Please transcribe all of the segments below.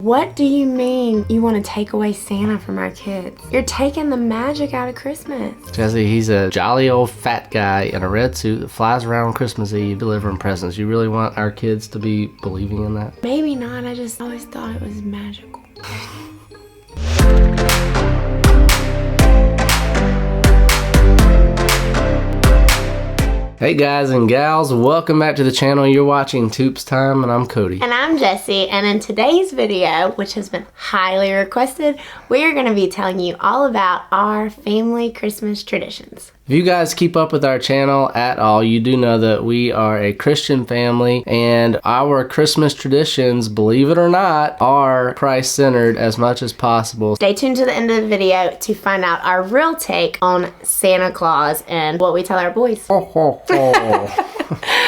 What do you mean you want to take away Santa from our kids? You're taking the magic out of Christmas. Jesse, he's a jolly old fat guy in a red suit that flies around on Christmas Eve delivering presents. You really want our kids to be believing in that? Maybe not. I just always thought it was magical. Hey guys and gals, welcome back to the channel. You're watching Toops Time and I'm Cody. And I'm Jessie, and in today's video, which has been highly requested, we are going to be telling you all about our family Christmas traditions. If you guys keep up with our channel at all, you do know that we are a Christian family and our Christmas traditions, believe it or not, are Christ-centered as much as possible. Stay tuned to the end of the video to find out our real take on Santa Claus and what we tell our boys. I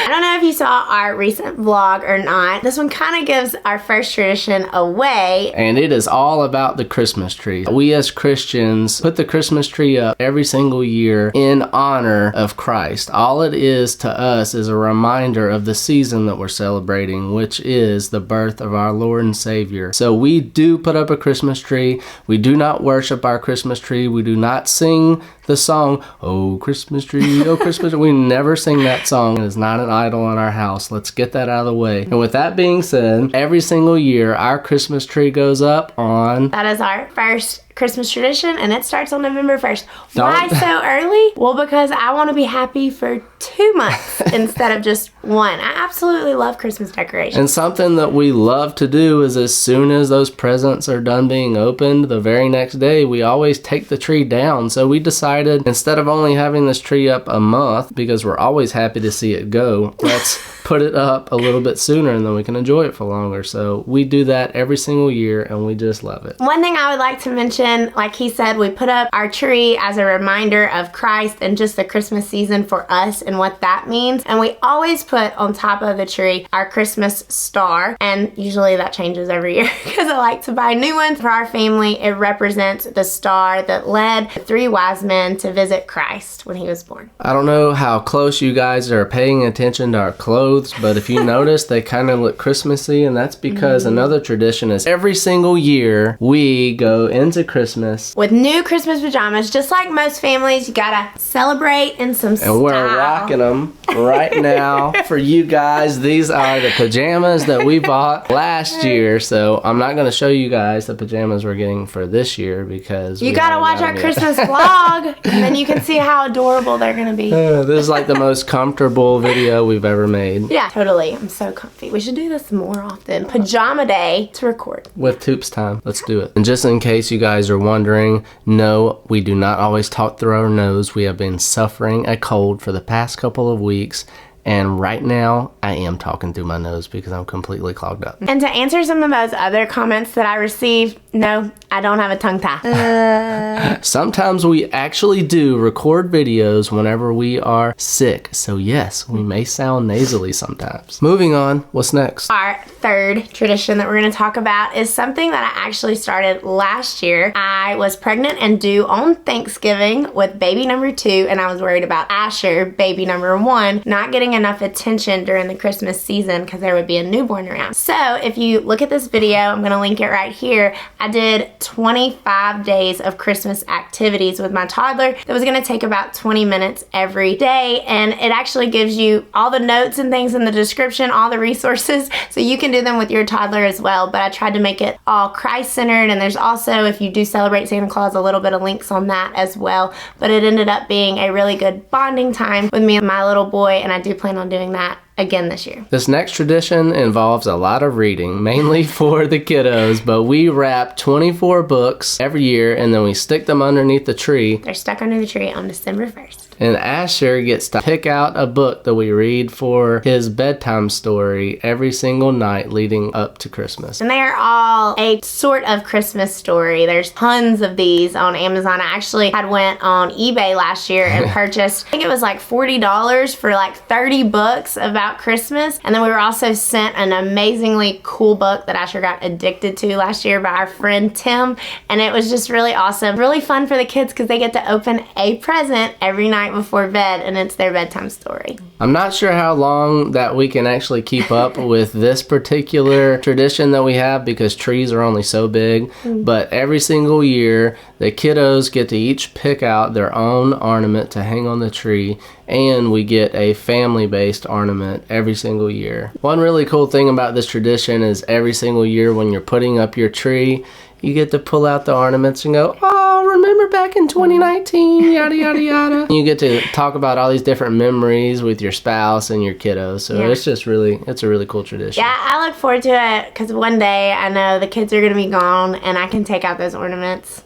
don't know if you saw our recent vlog or not. This one kind of gives our first tradition away. And it is all about the Christmas tree. We as Christians put the Christmas tree up every single year in honor of Christ. All it is to us is a reminder of the season that we're celebrating, which is the birth of our Lord and Savior. So we do put up a Christmas tree. We do not worship our Christmas tree. We do not sing the song, "Oh Christmas tree, oh Christmas tree." We never sing that song. It is not an idol in our house. Let's get that out of the way. And with that being said, every single year our Christmas tree goes up on... That is our first Christmas tradition, and it starts on November 1st. Why so early? Well, because I want to be happy for 2 months instead of just one. I absolutely love Christmas decorations. And something that we love to do is as soon as those presents are done being opened, the very next day, we always take the tree down. So we decided, instead of only having this tree up a month, because we're always happy to see it go, let's put it up a little bit sooner and then we can enjoy it for longer. So we do that every single year and we just love it. One thing I would like to mention, like he said, we put up our tree as a reminder of Christ and just the Christmas season for us and what that means. And we always put on top of the tree our Christmas star. And usually that changes every year because I like to buy new ones. For our family, it represents the star that led the 3 wise men to visit Christ when he was born. I don't know how close you guys are paying attention to our clothes, but if you notice, they kind of look Christmassy, and that's because another tradition is every single year we go into Christmas with new Christmas pajamas. Just like most families, you gotta celebrate in some style. And we're rocking them right now for you guys. These are the pajamas that we bought last year, so I'm not going to show you guys the pajamas we're getting for this year because you gotta watch our Christmas vlog and then you can see how adorable they're gonna be. This is like the most comfortable video we've ever made. Yeah, totally. I'm so comfy. We should do this more often. Pajama day to record. With Toops Time. Let's do it. And just in case you guys are wondering, no, we do not always talk through our nose. We have been suffering a cold for the past couple of weeks. And right now, I am talking through my nose because I'm completely clogged up. And to answer some of those other comments that I received, no, I don't have a tongue tie. Sometimes we actually do record videos whenever we are sick. So yes, we may sound nasally sometimes. Moving on, what's next? Our third tradition that we're going to talk about is something that I actually started last year. I was pregnant and due on Thanksgiving with baby number 2, and I was worried about Asher, baby number 1, not getting enough attention during the Christmas season because there would be a newborn around. So if you look at this video, I'm going to link it right here. I did 25 days of Christmas activities with my toddler that was going to take about 20 minutes every day, and it actually gives you all the notes and things in the description, all the resources, so you can do them with your toddler as well. But I tried to make it all Christ-centered, and there's also, if you do celebrate Santa Claus, a little bit of links on that as well. But it ended up being a really good bonding time with me and my little boy, and I do plan on doing that again this year. This next tradition involves a lot of reading, mainly for the kiddos, but we wrap 24 books every year and then we stick them underneath the tree. They're stuck under the tree on December 1st. And Asher gets to pick out a book that we read for his bedtime story every single night leading up to Christmas. And they are all a sort of Christmas story. There's tons of these on Amazon. I actually had went on eBay last year and purchased, I think it was like $40 for like 30 books about Christmas. And then we were also sent an amazingly cool book that Asher got addicted to last year by our friend Tim. And it was just really awesome. Really fun for the kids because they get to open a present every night night before bed, and it's their bedtime story. I'm not sure how long that we can actually keep up with this particular tradition that we have because trees are only so big. But every single year, the kiddos get to each pick out their own ornament to hang on the tree, and we get a family-based ornament every single year. One really cool thing about this tradition is every single year when you're putting up your tree, you get to pull out the ornaments and go, oh, remember back in 2019, yada, yada, yada. You get to talk about all these different memories with your spouse and your kiddos. So it's just it's a really cool tradition. Yeah, I look forward to it because one day I know the kids are going to be gone and I can take out those ornaments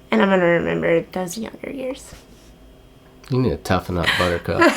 and I'm going to remember those younger years. You need to toughen up, Buttercup.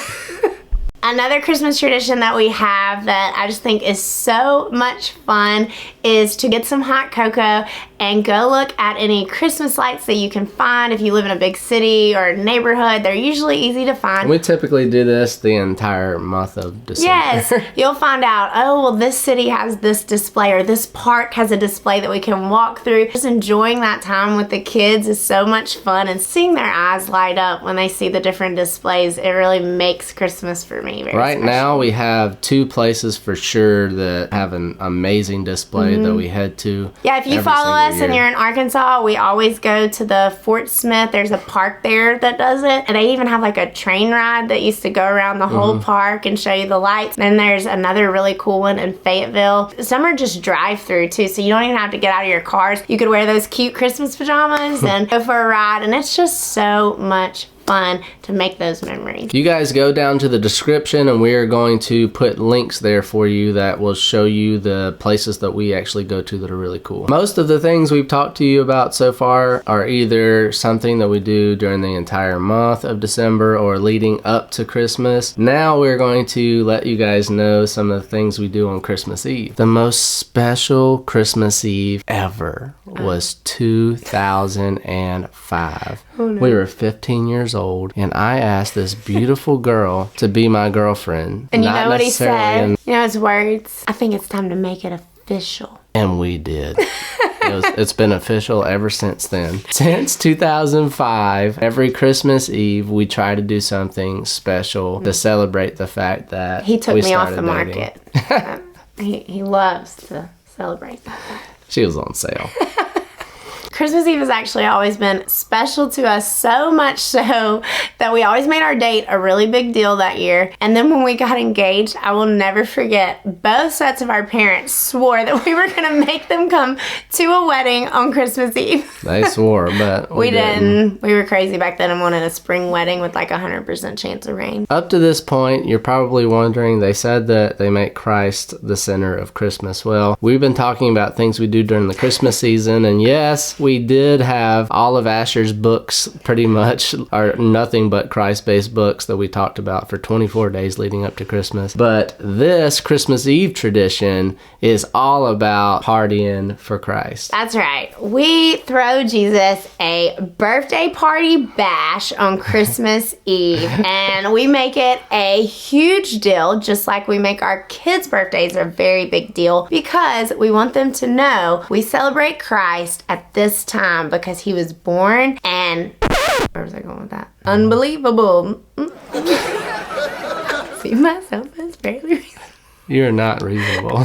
Another Christmas tradition that we have that I just think is so much fun is to get some hot cocoa and go look at any Christmas lights that you can find. If you live in a big city or neighborhood, they're usually easy to find. We typically do this the entire month of December. Yes, you'll find out, oh, well, this city has this display or this park has a display that we can walk through. Just enjoying that time with the kids is so much fun, and seeing their eyes light up when they see the different displays, it really makes Christmas for me very Right special. now, we have 2 places for sure that have an amazing display that we head to. Yeah, if you follow us and you're in Arkansas, we always go to the Fort Smith. There's a park there that does it. And they even have like a train ride that used to go around the whole park and show you the lights. Then there's another really cool one in Fayetteville. Some are just drive-through too, so you don't even have to get out of your cars. You could wear those cute Christmas pajamas and go for a ride. And it's just so much fun to make those memories. You guys go down to the description and we are going to put links there for you that will show you the places that we actually go to that are really cool. Most of the things we've talked to you about so far are either something that we do during the entire month of December or leading up to Christmas. Now we're going to let you guys know some of the things we do on Christmas Eve. The most special Christmas Eve ever was 2005. Oh, no. We were 15 years old, and I asked this beautiful girl to be my girlfriend. And you know what he necessarily said? You know his words? I think it's time to make it official. And we did. It's been official ever since then. Since 2005, every Christmas Eve, we try to do something special to celebrate the fact that He took we me off started the dating. market. he loves to celebrate that. She was on sale. Christmas Eve has actually always been special to us, so much so that we always made our date a really big deal that year. And then when we got engaged, I will never forget, both sets of our parents swore that we were going to make them come to a wedding on Christmas Eve. They swore, but We didn't. We were crazy back then and wanted a spring wedding with like 100% chance of rain. Up to this point, you're probably wondering, they said that they make Christ the center of Christmas. Well, we've been talking about things we do during the Christmas season, and yes, we did have all of Asher's books pretty much are nothing but Christ-based books that we talked about for 24 days leading up to Christmas. But this Christmas Eve tradition is all about partying for Christ. That's right. We throw Jesus a birthday party bash on Christmas Eve, and we make it a huge deal, just like we make our kids' birthdays a very big deal, because we want them to know we celebrate Christ at this time because he was born. And where was I going with that? Unbelievable. See myself as barely reasonable. You're not reasonable.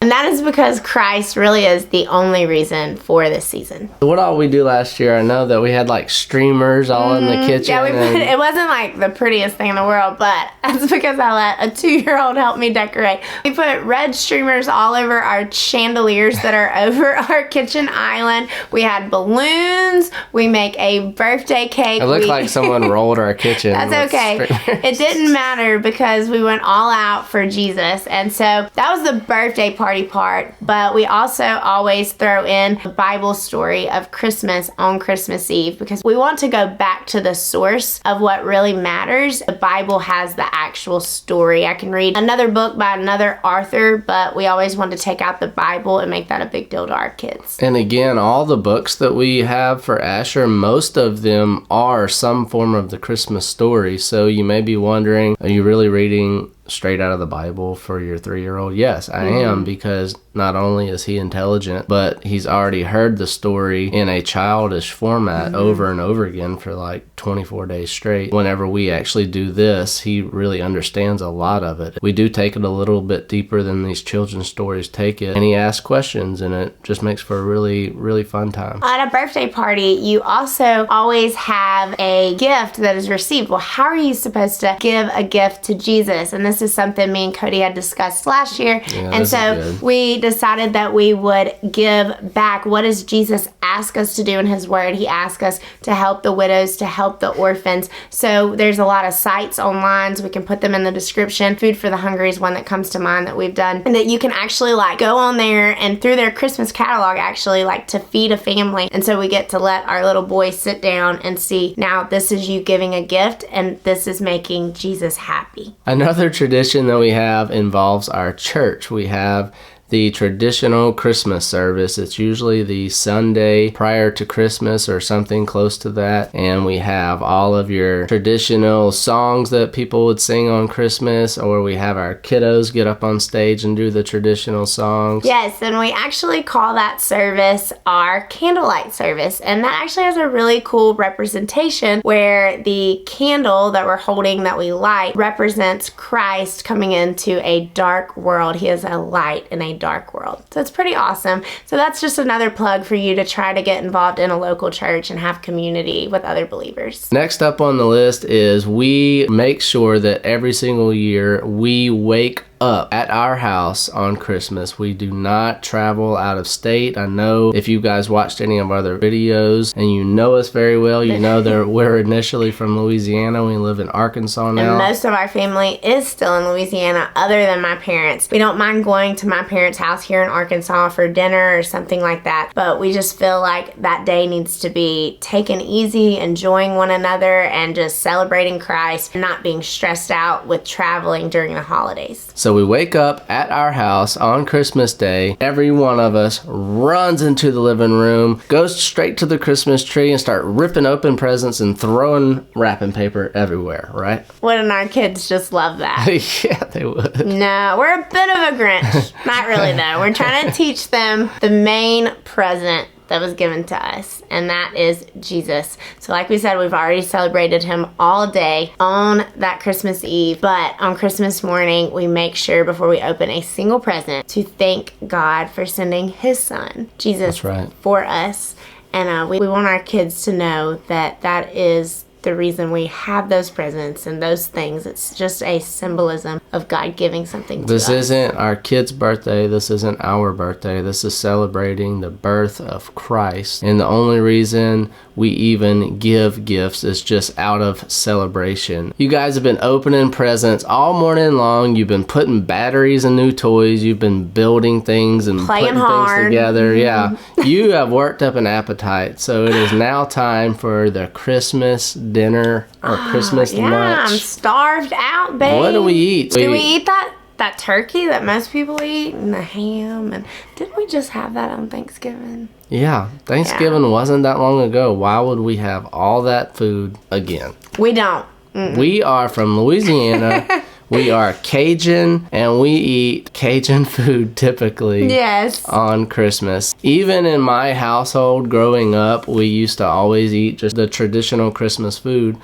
And that is because Christ really is the only reason for this season. What all we do last year, I know that we had like streamers all in the kitchen. Yeah, and it wasn't like the prettiest thing in the world, but that's because I let a 2-year-old help me decorate. We put red streamers all over our chandeliers that are over our kitchen island. We had balloons. We make a birthday cake. It looked like someone rolled our kitchen. That's okay. It didn't matter because we went all out for Jesus. And so that was the birthday party part, but we also always throw in the Bible story of Christmas on Christmas Eve because we want to go back to the source of what really matters. The Bible has the actual story. I can read another book by another author, but we always want to take out the Bible and make that a big deal to our kids. And again, all the books that we have for Asher, most of them are some form of the Christmas story. So you may be wondering, are you really reading straight out of the Bible for your 3-year-old? Yes, I am, because not only is he intelligent, but he's already heard the story in a childish format over and over again for like 24 days straight. Whenever we actually do this, he really understands a lot of it. We do take it a little bit deeper than these children's stories take it, and he asks questions, and it just makes for a really, really fun time. At a birthday party, you also always have a gift that is received. Well, how are you supposed to give a gift to Jesus? And this is something me and Cody had discussed last year. Yeah, and so we decided that we would give back. What does Jesus ask us to do in his word? He asks us to help the widows, to help the orphans. So there's a lot of sites online, so we can put them in the description. Food for the Hungry is one that comes to mind that we've done, and that you can actually like go on there and through their Christmas catalog actually like to feed a family. And so we get to let our little boy sit down and see, now this is you giving a gift, and this is making Jesus happy. Another tradition that we have involves our church. We have the traditional Christmas service. It's usually the Sunday prior to Christmas or something close to that. And we have all of your traditional songs that people would sing on Christmas, or we have our kiddos get up on stage and do the traditional songs. Yes, and we actually call that service our candlelight service. And that actually has a really cool representation where the candle that we're holding that we light represents Christ coming into a dark world. He is a light in a dark world. So it's pretty awesome. So that's just another plug for you to try to get involved in a local church and have community with other believers. Next up on the list is we make sure that every single year we wake up at our house on Christmas. We do not travel out of state. I know if you guys watched any of our other videos and you know us very well, you know that we're initially from Louisiana. We live in Arkansas now. And most of our family is still in Louisiana other than my parents. We don't mind going to my parents' house here in Arkansas for dinner or something like that, but we just feel like that day needs to be taken easy, enjoying one another and just celebrating Christ, and not being stressed out with traveling during the holidays. So we wake up at our house on Christmas Day. Every one of us runs into the living room, goes straight to the Christmas tree, and start ripping open presents and throwing wrapping paper everywhere, right? Wouldn't our kids just love that? Yeah, they would. No, we're a bit of a Grinch. Not really, though. We're trying to teach them the main present that was given to us, and that is Jesus. So like we said, we've already celebrated him all day on that Christmas Eve, but on Christmas morning, we make sure before we open a single present to thank God for sending his son, Jesus, for us. And we want our kids to know that that is the reason we have those presents and those things. It's just a symbolism of God giving something to us. This isn't our kid's birthday. This isn't our birthday. This is celebrating the birth of Christ. And the only reason we even give gifts is just out of celebration. You guys have been opening presents all morning long. You've been putting batteries and new toys. You've been building things and putting things together. Yeah. You have worked up an appetite. So it is now time for the Christmas dinner or Christmas lunch. I'm starved out, babe. What do we eat? Do we eat that turkey that most people eat, and the ham? And didn't we just have that on Thanksgiving? Yeah, Thanksgiving wasn't that long ago. Why would we have all that food again? We don't. We are from Louisiana. We are Cajun, and we eat Cajun food typically on Christmas. Even in my household growing up, we used to always eat just the traditional Christmas food,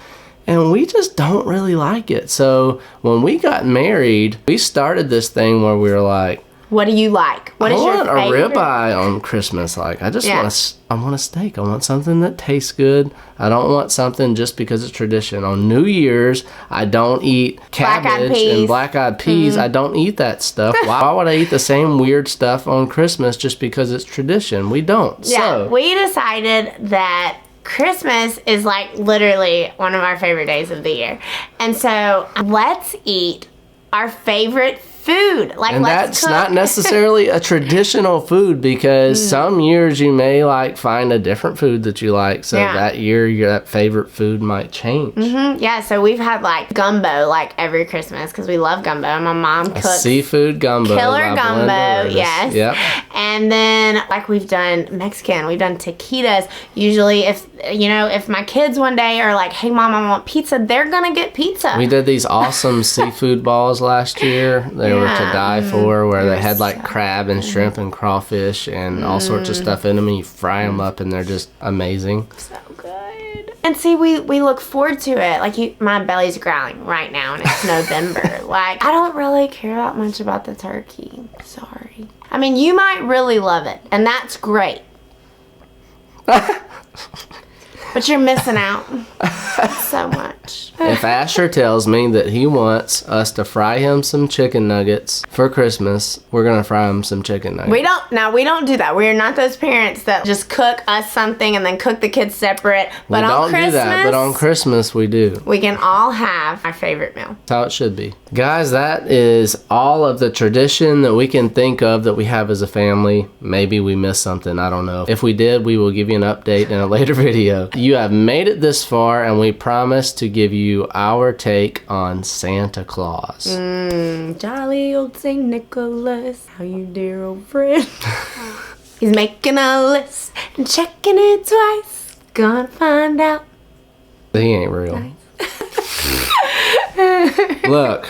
and we just don't really like it. So when we got married, we started this thing where we were like, what do you like? What is your favorite? I want a ribeye on Christmas. Like, I just want a steak. I want something that tastes good. I don't want something just because it's tradition. On New Year's, I don't eat cabbage and black-eyed peas. I don't eat that stuff. Why would I eat the same weird stuff on Christmas just because it's tradition? We don't. Yeah, we decided that Christmas is like literally one of our favorite days of the year. And so let's eat our favorite food. Like, and that's not necessarily a traditional food, because some years you may like find a different food that you like, so that year that favorite food might change. Yeah, so we've had like gumbo like every Christmas because we love gumbo. My mom cooks seafood gumbo, killer gumbo. Yes. Yep. And then like we've done Mexican, we've done taquitos. Usually if my kids one day are like, hey mom, I want pizza, they're gonna get pizza. We did these awesome seafood balls last year. They were to die for, where they had like so crab and shrimp and crawfish and all sorts of stuff in them, and you fry them up and they're just amazing. So good. And see, we look forward to it. Like, my belly's growling right now, and it's November. Like, I don't really care that much about the turkey. Sorry. I mean, you might really love it, and that's great. But you're missing out so much. If Asher tells me that he wants us to fry him some chicken nuggets for Christmas, we're going to fry him some chicken nuggets. We don't do that. We're not those parents that just cook us something and then cook the kids separate. But on Christmas, do that, but on Christmas we do. We can all have our favorite meal. That's how it should be. Guys, that is all of the tradition that we can think of that we have as a family. Maybe we missed something, I don't know. If we did, we will give you an update in a later video. You have made it this far, and we promise to give you our take on Santa Claus. Jolly old St. Nicholas, how you dear old friend. He's making a list and checking it twice. Gonna find out. He ain't real. Nice. Look,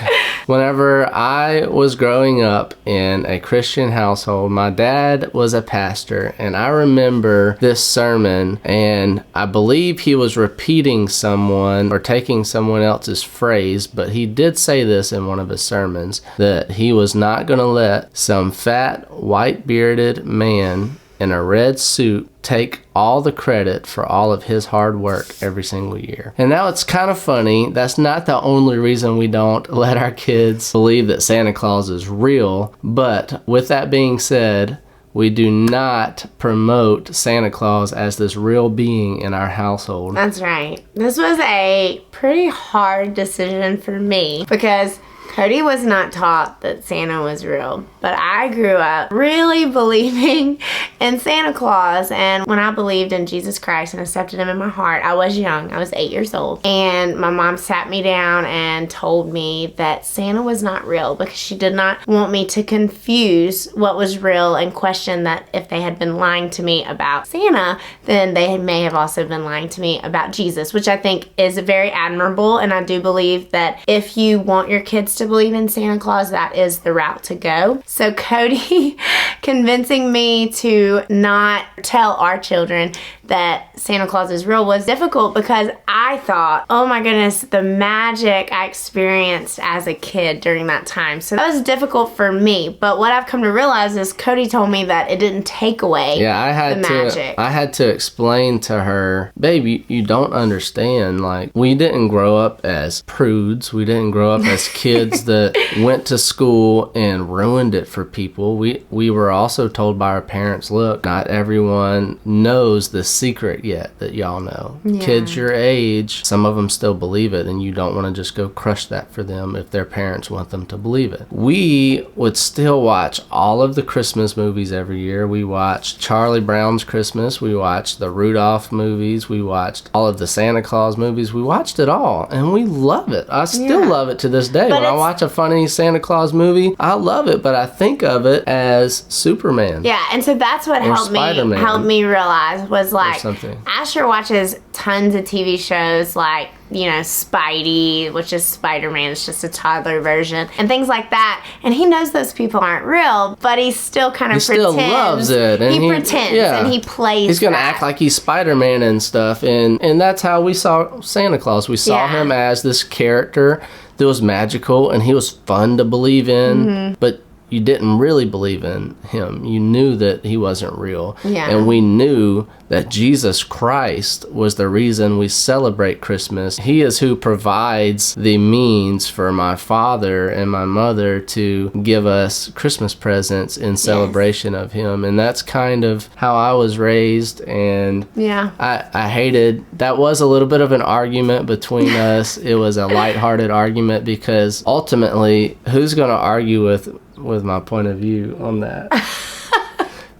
whenever I was growing up in a Christian household, my dad was a pastor, and I remember this sermon, and I believe he was repeating someone or taking someone else's phrase, but he did say this in one of his sermons, that he was not going to let some fat, white-bearded man in a red suit take all the credit for all of his hard work every single year. And now it's kind of funny, that's not the only reason we don't let our kids believe that Santa Claus is real, but with that being said, we do not promote Santa Claus as this real being in our household. That's right. This was a pretty hard decision for me because Cody was not taught that Santa was real, but I grew up really believing in Santa Claus, and when I believed in Jesus Christ and accepted him in my heart, I was young. I was 8 years old, and my mom sat me down and told me that Santa was not real because she did not want me to confuse what was real and question that if they had been lying to me about Santa, then they may have also been lying to me about Jesus, which I think is very admirable, and I do believe that if you want your kids to believe in Santa Claus, that is the route to go. So Cody convincing me to not tell our children that Santa Claus is real was difficult because I thought, oh my goodness, the magic I experienced as a kid during that time. So that was difficult for me. But what I've come to realize is Cody told me that it didn't take away the magic. I had to explain to her, babe, you don't understand. Like, we didn't grow up as prudes. We didn't grow up as kids that went to school and ruined it for people. We were also told by our parents, look, not everyone knows the secret yet that y'all know. Yeah. Kids your age, some of them still believe it, and you don't want to just go crush that for them if their parents want them to believe it. We would still watch all of the Christmas movies every year. We watched Charlie Brown's Christmas. We watched the Rudolph movies. We watched all of the Santa Claus movies. We watched it all, and we love it. I still love it to this day. When I watch a funny Santa Claus movie, I love it, but I think of it as Superman. Yeah, and so that's what helped me realize was like, Asher watches tons of TV shows like, you know, Spidey, which is Spider-Man, it's just a toddler version, and things like that. And he knows those people aren't real, but he still kind of pretends. He still loves it. And he pretends, and he plays He's going to act like he's Spider-Man and stuff, and that's how we saw Santa Claus. We saw him as this character that was magical, and he was fun to believe in, but you didn't really believe in him. You knew that he wasn't real. Yeah. And we knew that Jesus Christ was the reason we celebrate Christmas. He is who provides the means for my father and my mother to give us Christmas presents in celebration of him. And that's kind of how I was raised. And I hated, that was a little bit of an argument between us. It was a lighthearted argument because ultimately, who's going to argue with my point of view on that?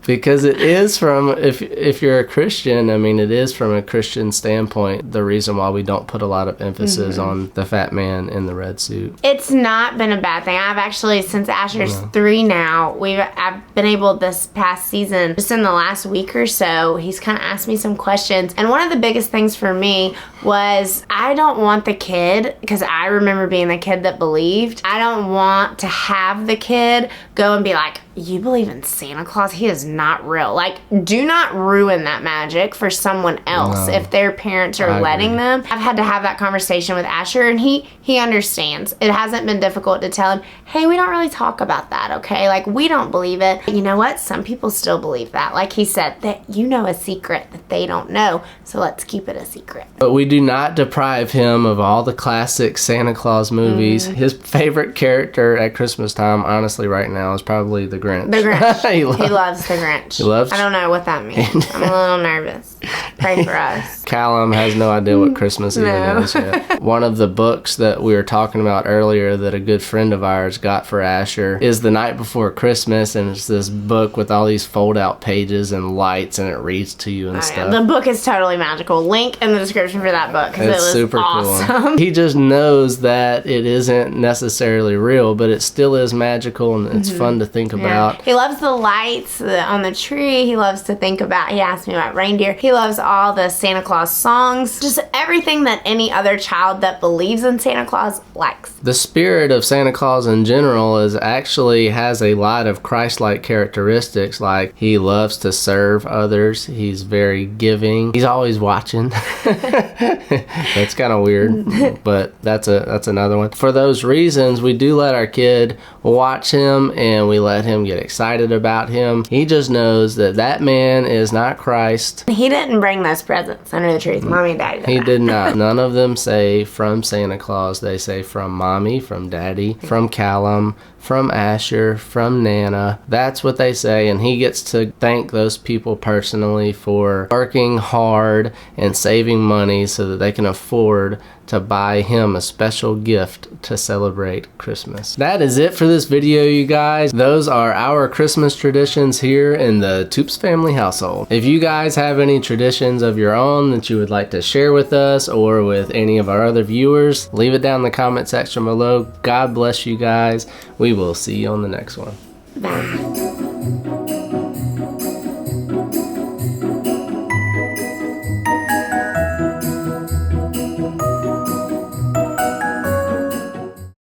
Because it is from, if you're a Christian, I mean, it is from a Christian standpoint, the reason why we don't put a lot of emphasis on the fat man in the red suit. It's not been a bad thing. I've actually, since Asher's 3 now, I've been able this past season, just in the last week or so, he's kind of asked me some questions. And one of the biggest things for me was, I don't want the kid, because I remember being the kid that believed, I don't want to have the kid go and be like, you believe in Santa Claus? He is not real. Like, do not ruin that magic for someone else if their parents are letting them. I've had to have that conversation with Asher, and he understands. It hasn't been difficult to tell him, hey, we don't really talk about that, okay? Like, we don't believe it. You know what? Some people still believe that. Like he said, that you know a secret that they don't know, so let's keep it a secret. But we do not deprive him of all the classic Santa Claus movies. His favorite character at Christmas time, honestly, right now, is probably the Grinch. The Grinch. he loves the Grinch. He loves? I don't know what that means. I'm a little nervous. Pray for us. Callum has no idea what Christmas even is yet. One of the books that we were talking about earlier that a good friend of ours got for Asher is The Night Before Christmas, and it's this book with all these fold-out pages and lights, and it reads to you and stuff. The book is totally magical. Link in the description for that book, because it was super awesome. Cool. He just knows that it isn't necessarily real, but it still is magical, and it's fun to think about. He loves the lights on the tree. He loves to think about, he asked me about reindeer. He loves all the Santa Claus songs. Just everything that any other child that believes in Santa Claus likes. The spirit of Santa Claus in general has a lot of Christ-like characteristics, like he loves to serve others. He's very giving. He's always watching. That's kind of weird, but that's another one. For those reasons, we do let our kid watch him, and we let him get excited about him. He just knows that man is not Christ. He didn't bring those presents under the tree. Mommy and Daddy did. He did not. None of them say from Santa Claus. They say from Mommy, from Daddy, from Callum, from Asher, from Nana. That's what they say, and he gets to thank those people personally for working hard and saving money so that they can afford to buy him a special gift to celebrate Christmas. That is it for this video, you guys. Those are our Christmas traditions here in the Toops family household. If you guys have any traditions of your own that you would like to share with us or with any of our other viewers, leave it down in the comment section below. God bless you guys. We will see you on the next one. Bye.